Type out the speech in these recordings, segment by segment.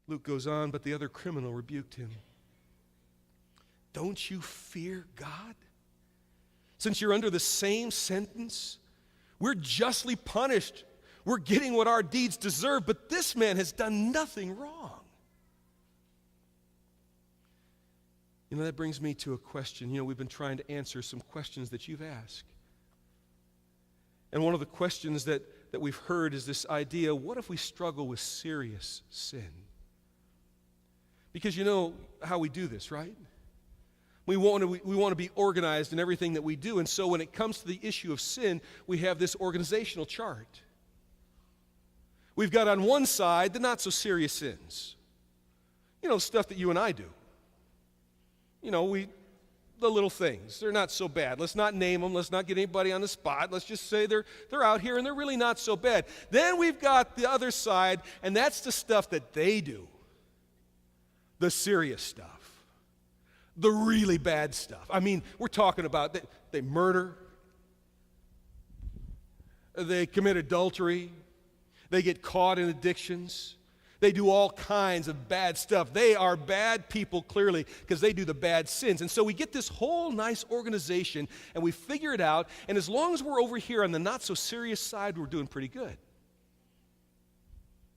Luke goes on, but the other criminal rebuked him. Don't you fear God? Since you're under the same sentence, we're justly punished. We're getting what our deeds deserve, but this man has done nothing wrong. That brings me to a question. We've been trying to answer some questions that you've asked. And one of the questions that we've heard is this idea, what if we struggle with serious sin? Because you know how we do this, right? We want to be organized in everything that we do. And so when it comes to the issue of sin, we have this organizational chart. We've got on one side the not so serious sins. Stuff that you and I do. The little things. They're not so bad. Let's not name them. Let's not get anybody on the spot. Let's just say they're out here and they're really not so bad. Then we've got the other side, and that's the stuff that they do. The serious stuff. The really bad stuff. We're talking about they murder. They commit adultery. They get caught in addictions. They do all kinds of bad stuff. They are bad people, clearly, because they do the bad sins. And so we get this whole nice organization, and we figure it out, and as long as we're over here on the not-so-serious side, we're doing pretty good.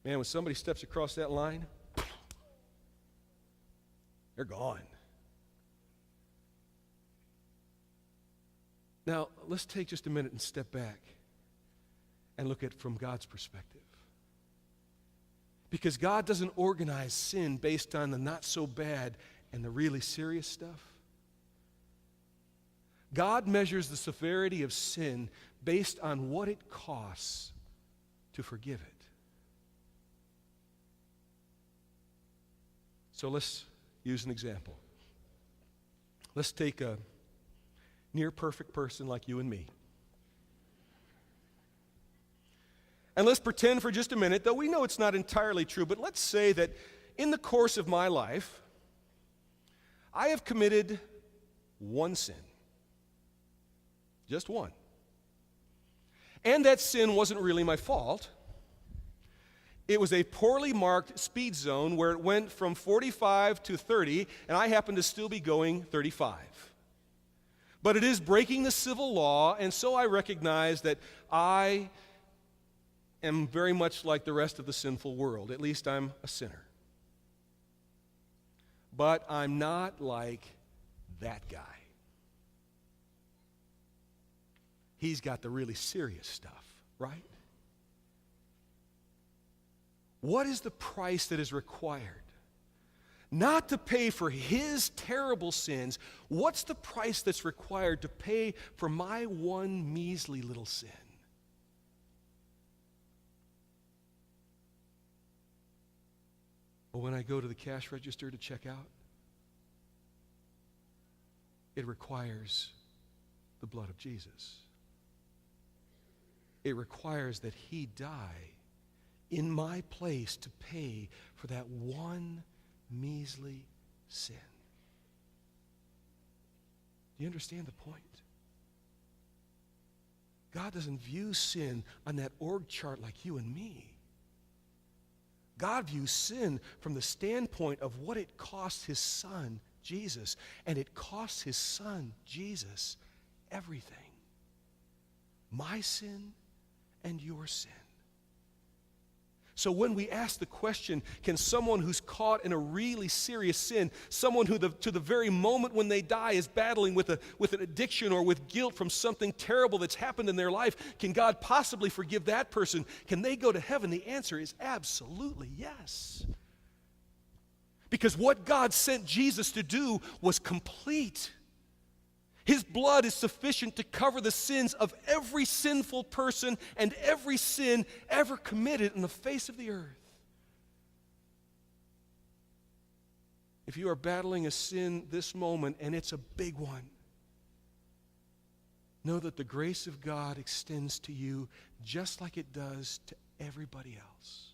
Man, when somebody steps across that line, they're gone. Now, let's take just a minute and step back and look at it from God's perspective. Because God doesn't organize sin based on the not so bad and the really serious stuff. God measures the severity of sin based on what it costs to forgive it. So let's use an example. Let's take a near perfect person like you and me. And let's pretend for just a minute, though we know it's not entirely true, but let's say that in the course of my life, I have committed one sin. Just one. And that sin wasn't really my fault. It was a poorly marked speed zone where it went from 45 to 30, and I happened to still be going 35. But it is breaking the civil law, and so I recognize that I am very much like the rest of the sinful world. At least I'm a sinner. But I'm not like that guy. He's got the really serious stuff, right? What is the price that is required? Not to pay for his terrible sins. What's the price that's required to pay for my one measly little sin? Well, when I go to the cash register to check out, it requires the blood of Jesus. It requires that he die in my place to pay for that one measly sin. Do you understand the point? God doesn't view sin on that org chart like you and me. God views sin from the standpoint of what it cost his son, Jesus. And it cost his son, Jesus, everything. My sin and your sin. So when we ask the question, can someone who's caught in a really serious sin, someone who to the very moment when they die is battling with an addiction or with guilt from something terrible that's happened in their life, can God possibly forgive that person? Can they go to heaven? The answer is absolutely yes. Because what God sent Jesus to do was complete. His blood is sufficient to cover the sins of every sinful person and every sin ever committed on the face of the earth. If you are battling a sin this moment, and it's a big one, know that the grace of God extends to you just like it does to everybody else.